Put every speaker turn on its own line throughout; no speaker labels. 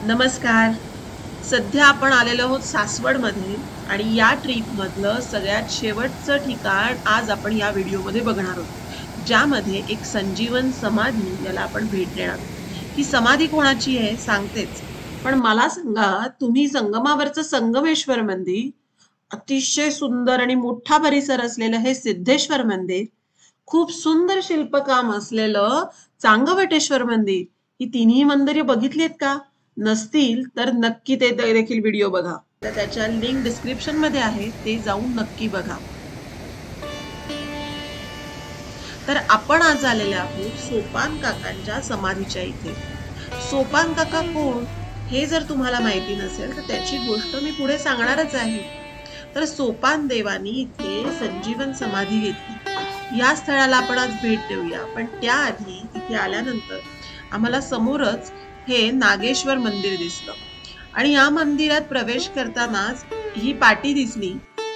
नमस्कार. सध्या आपण आलेलो आहोत सासवडमध्ये आणि या ट्रिपमधलं सगळ्यात शेवटचं ठिकाण आज आपण या व्हिडिओमध्ये बघणार आहोत, ज्यामध्ये एक संजीवन समाधी याला आपण भेट देणार आहोत. ही समाधी कोणाची आहे सांगतेच, पण मला सांगा, तुम्ही संगमावरचं संगमेश्वर मंदिर, अतिशय सुंदर आणि मोठा परिसर असलेलं हे सिद्धेश्वर मंदिर, खूप सुंदर शिल्पकाम असलेलं चांगवटेश्वर मंदिर, ही तिन्ही मंदिरे बघितलीत का? नसतील तर नक्की ते देखील व्हिडिओ बघा. तर त्याच्या लिंक डिस्क्रिप्शन मध्ये आहे, ते जाऊन नक्की बघा. तर आपण आज आलेले आहोत सोपान काकांच्या समाधीच्या इथे. सोपान काका कोण हे जर तुम्हाला माहिती नसेल तर त्याची गोष्ट मी पुढे सांगणारच आहे. तर सोपान देवानी इथे संजीवन समाधी घेतली. या स्थळाला आपण आज भेट देऊया, पण त्याआधी इथे आल्यानंतर आम्हाला समोरच हे नागेश्वर मंदिर दिसलं आणि या मंदिरात प्रवेश करतानाच ही पाटी दिसली,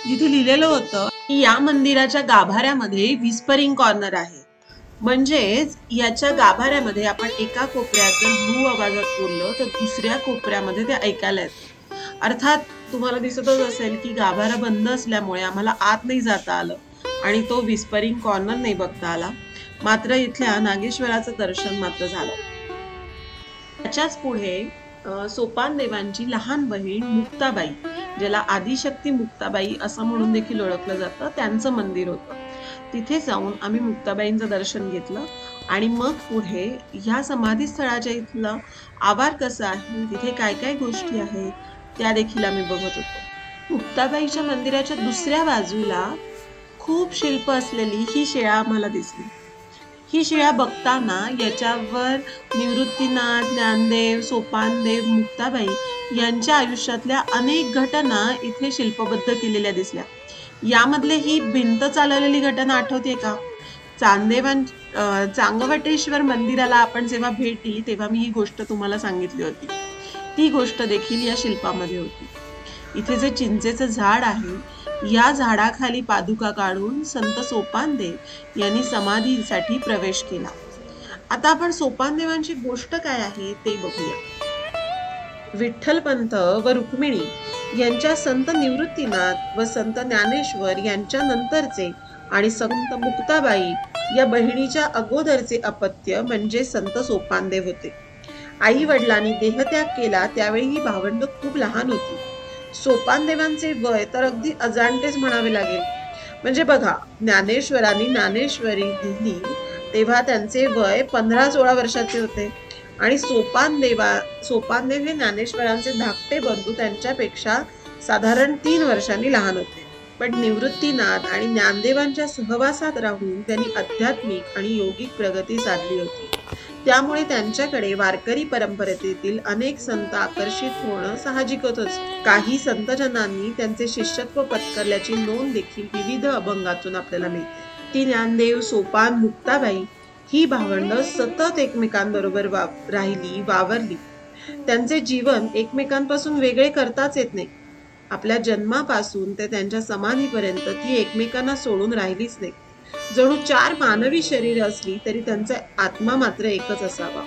जिथे लिहिलेलं होतं की या मंदिराच्या गाभाऱ्यामध्ये व्हिस्परिंग कॉर्नर आहे. म्हणजेच याच्या गाभाऱ्यामध्ये आपण एका कोपऱ्यात जर ब्लू आवाजात बोललो तर दुसऱ्या कोपऱ्यामध्ये ते ऐकायला येतं. अर्थात तुम्हाला दिसतच असेल की गाभारा बंद असल्यामुळे आम्हाला आत नाही जाता आलं आणि तो व्हिस्परिंग कॉर्नर नाही बघता आला. मात्र इथल्या नागेश्वराचं दर्शन मात्र झालं. त्याच्याच पुढे सोपान देवांची लहान बहीण मुक्ताबाई, ज्याला आदिशक्ती मुक्ताबाई असं म्हणून देखील ओळखलं जातं, त्यांचं मंदिर होतं. तिथे जाऊन आम्ही मुक्ताबाईंचं दर्शन घेतलं आणि मग पुढे ह्या समाधी स्थळाच्या इथलं आवार कसं आहे, तिथे काय काय गोष्टी आहेत त्या देखील आम्ही बघत होतो. मुक्ताबाईच्या मंदिराच्या दुसऱ्या बाजूला खूप शिल्प असलेली ही शिळा आम्हाला दिसली. ही शिळा बघताना याच्यावर निवृत्तीनाथ, ज्ञानदेव, सोपानदेव, मुक्ताबाई यांच्या आयुष्यातल्या अनेक घटना इथे शिल्पबद्ध केलेल्या दिसल्या. यामधले ही भिंत चालवलेली घटना आठवते का? चांगवटेश्वर मंदिराला आपण जेव्हा भेट दिली तेव्हा मी ही गोष्ट तुम्हाला सांगितली होती. ती गोष्ट देखील या शिल्पामध्ये होती. इथे जे चिंचेचं झाड आहे, या झाडाखाली पादुका काढून संत सोपानदेव यांनी समाधीसाठी प्रवेश केला. आता आपण सोपानदेवांची गोष्ट काय आहे ते बघूया. विठ्ठलपंत व रुक्मिणी यांच्या संत निवृत्तीनाथ व संत ज्ञानेश्वर यांच्या नंतरचे आणि संत मुक्ताबाई या बहिणीच्या अगोदरचे अपत्य म्हणजे संत सोपानदेव होते. आई वडिलांनी देहत्याग केला त्यावेळी ही भावंड खूप लहान होती. सोपानदेवांचे वय तर अगदी अजाणतेच म्हणावे लागेल. म्हणजे बघा, ज्ञानेश्वरांनी ज्ञानेश्वरी दिली तेव्हा त्यांचे वय 15-16 वर्षाचे होते आणि सोपानदेव हे ज्ञानेश्वरांचे धाकटे बंधू त्यांच्यापेक्षा साधारण 3 वर्षांनी लहान होते. पण निवृत्तीनाथ आणि ज्ञानदेवांच्या सहवासात राहून त्यांनी आध्यात्मिक आणि योगिक प्रगती साधली होती. त्यामुळे त्यांच्याकडे वारकरी परंपरेतील अनेक संत आकर्षित होणं साहजिकच होतं. काही संतजनांनी त्यांचे शिष्यत्व पत्करल्याची नोंद देखील विविध अभंगातून आपल्याला मिळते. ती ज्ञानदेव, सोपान, मुक्ताबाई ही भावंड सतत एकमेकांबरोबर वावरली. त्यांचे जीवन एकमेकांपासून वेगळे करताच येत नाही. आपल्या जन्मापासून ते त्यांच्या समाधीपर्यंत ती एकमेकांना सोडून राहिलीच नाही. जणू 4 मानवी शरीर असली तरी त्यांचा आत्मा मात्र एकच असावा,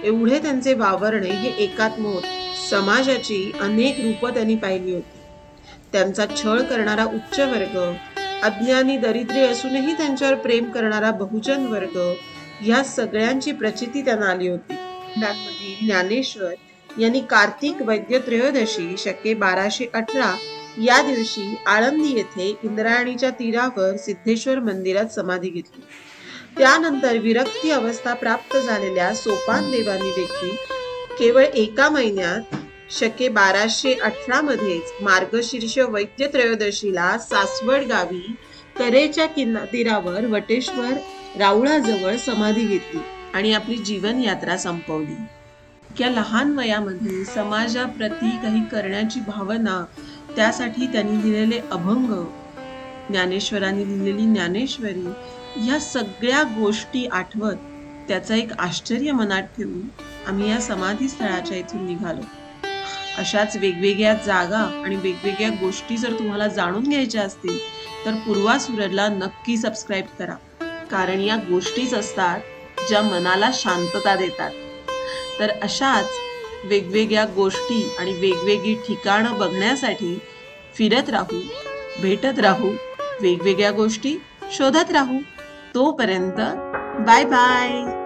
एवढे त्यांचे वावरणे हे एकात्म होते. समाजाची अनेक रूपं त्यांनी पाहिली होती. त्यांचा छळ करणारा उच्च वर्ग, अज्ञानी दरिद्री असूनही त्यांच्यावर प्रेम करणारा बहुजन वर्ग, या सगळ्यांची प्रचिती त्यांना आली होती. ज्ञानेश्वर यांनी कार्तिक वैद्य त्रयोदशी शके 1218 या दिवशी आळंदी येथे इंद्रायणीच्या तीरावर सिद्धेश्वर मंदिरात समाधी घेतली. त्यानंतर विरक्ती अवस्था प्राप्त झालेल्या सोपानदेवांनी देखील केवळ एका महिन्यात शके 1218 मार्गशीर्ष वैद्य त्रयोदशीला सासवड गावी करेच्या तीरावर वटेश्वर राऊळाजवळ समाधी घेतली आणि आपली जीवन यात्रा संपवली. या लहान वयामध्ये समाजाप्रती काही करण्याची भावना, त्यासाठी त्यांनी लिहिलेले अभंग, ज्ञानेश्वरांनी लिहिलेली ज्ञानेश्वरी, या सगळ्या गोष्टी आठवत त्याचं एक आश्चर्य मनात ठेवून आम्ही या समाधी स्थळाच्या इथून निघालो. अशाच वेगवेगळ्या जागा आणि वेगवेगळ्या गोष्टी जर तुम्हाला जाणून घ्यायच्या असतील तर पूर्वा सुरजला नक्की सबस्क्राईब करा, कारण या गोष्टीच असतात ज्या मनाला शांतता देतात. तर अशाच वेगवेगळ्या गोष्टी आणि वेगवेगळी ठिकाणं बघण्यासाठी फिरत राहू, भेटत राहू, वेगवेगळ्या गोष्टी शोधत राहू. तोपर्यंत बाय बाय.